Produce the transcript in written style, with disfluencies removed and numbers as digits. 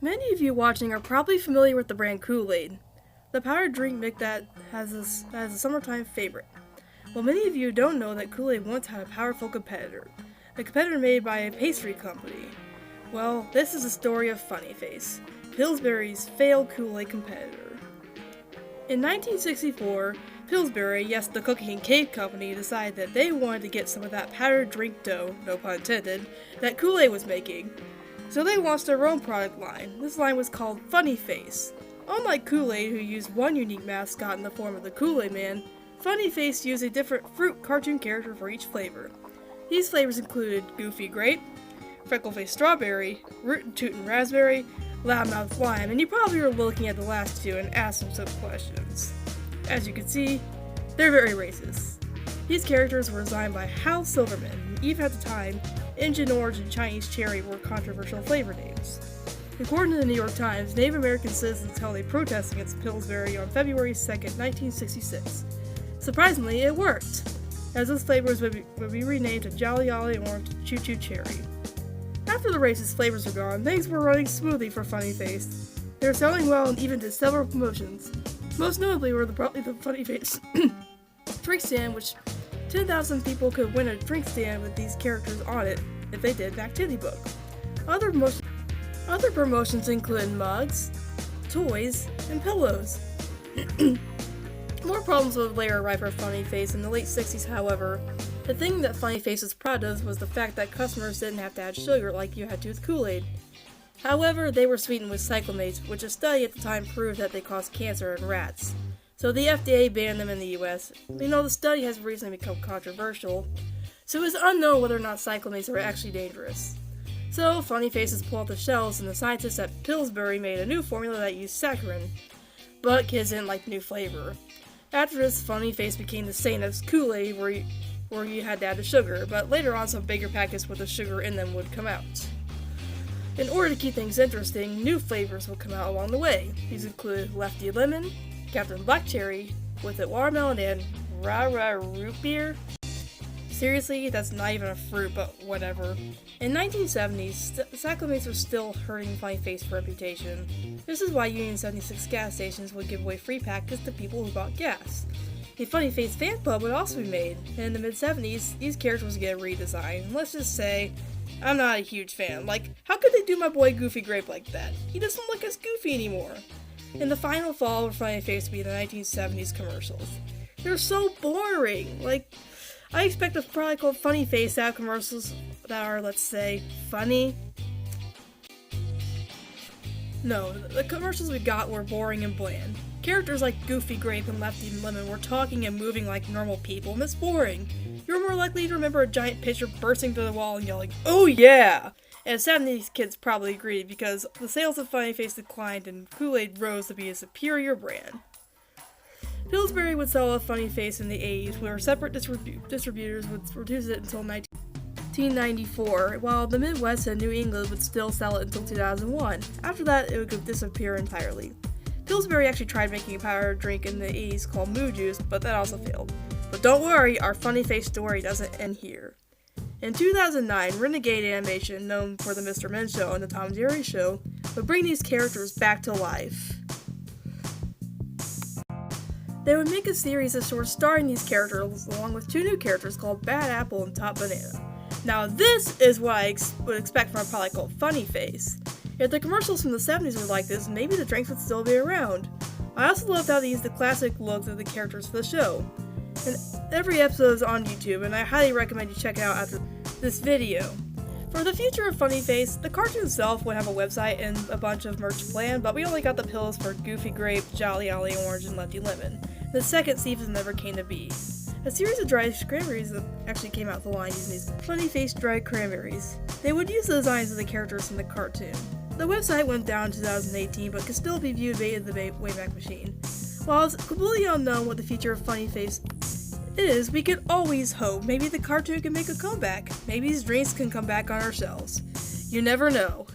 Many of you watching are probably familiar with the brand Kool-Aid, the powdered drink mix that has a summertime favorite. Well, many of you don't know that Kool-Aid once had a powerful competitor, a competitor made by a pastry company. Well, this is the story of Funny Face, Pillsbury's failed Kool-Aid competitor. In 1964, Pillsbury, yes, the cookie and cake company, decided that they wanted to get some of that powdered drink dough, no pun intended, that Kool-Aid was making. So they launched their own product line. This line was called Funny Face. Unlike Kool-Aid, who used one unique mascot in the form of the Kool-Aid Man, Funny Face used a different fruit cartoon character for each flavor. These flavors included Goofy Grape, Freckle-Faced Strawberry, Rootin' Tootin' Raspberry, Loudmouth Lime, and you probably were looking at the last two and asking some questions. As you can see, they're very racist. These characters were designed by Hal Silverman, and even at the time, Injun Orange and Chinese Cherry were controversial flavor names. According to the New York Times, Native American citizens held a protest against Pillsbury on February 2nd, 1966. Surprisingly, it worked, as those flavors would be renamed to Jolly Jolly Orange and Choo Choo Cherry. After the racist flavors were gone, things were running smoothly for Funny Face. They were selling well and even did several promotions. Most notably were probably the Funny Face drink stand, which 10,000 people could win a drink stand with these characters on it if they did an activity book. Other promotions include mugs, toys, and pillows. More problems would later arrive for Funny Face in the late 60s, however. The thing that Funny Face was proud of was the fact that customers didn't have to add sugar like you had to with Kool-Aid. However, they were sweetened with cyclamates, which a study at the time proved that they caused cancer in rats. So the FDA banned them in the US. The study has recently become controversial, so it's unknown whether or not cyclamates are actually dangerous. So Funny Faces pulled off the shelves, and the scientists at Pillsbury made a new formula that used saccharin, but kids didn't like the new flavor. After this, Funny Face became the same as Kool-Aid, where you had to add the sugar, but later on some bigger packets with the sugar in them would come out. In order to keep things interesting, new flavors would come out along the way. These include Lefty Lemon, Captain Black Cherry, With It Watermelon, and Rah-Rah Root Beer. Seriously, that's not even a fruit, but whatever. In 1970s, cyclamates were still hurting Funny Face's reputation. This is why Union 76 gas stations would give away free packets to people who bought gas. A Funny Face fan club would also be made, and in the mid-70s, these characters would get redesigned. Let's just say, I'm not a huge fan. How could they do my boy Goofy Grape like that? He doesn't look as goofy anymore. In the final fall of Funny Face to be the 1970s commercials. They're so boring. I expect a product called Funny Face to have commercials that are, let's say, funny. No, the commercials we got were boring and bland. Characters like Goofy Grape and Lefty Lemon were talking and moving like normal people, and it's boring. You're more likely to remember a giant pitcher bursting through the wall and yelling, "Oh yeah!" And 70s kids probably agreed because the sales of Funny Face declined and Kool-Aid rose to be a superior brand. Pillsbury would sell a Funny Face in the 80s, where separate distributors would produce it until 1994, while the Midwest and New England would still sell it until 2001. After that, it would disappear entirely. Pillsbury actually tried making a powdered drink in the 80s called Moo Juice, but that also failed. But don't worry, our Funny Face story doesn't end here. In 2009, Renegade Animation, known for the Mr. Men Show and the Tom and Jerry Show, would bring these characters back to life. They would make a series of shorts starring these characters, along with two new characters called Bad Apple and Top Banana. Now this is what I would expect from a product called Funny Face. If the commercials from the 70s were like this, maybe the drinks would still be around. I also loved how they used the classic looks of the characters for the show. And every episode is on YouTube, and I highly recommend you check it out after this video. For the future of Funny Face, the cartoon itself would have a website and a bunch of merch planned, but we only got the pills for Goofy Grape, Jolly Jolly Orange, and Lefty Lemon. The second season never came to be. A series of dried cranberries actually came out the line using these Funny Face dried cranberries. They would use the designs of the characters from the cartoon. The website went down in 2018, but can still be viewed via the Wayback Machine. While it's completely unknown what the future of Funny Face is, we can always hope maybe the cartoon can make a comeback. Maybe his drinks can come back on our shelves. You never know.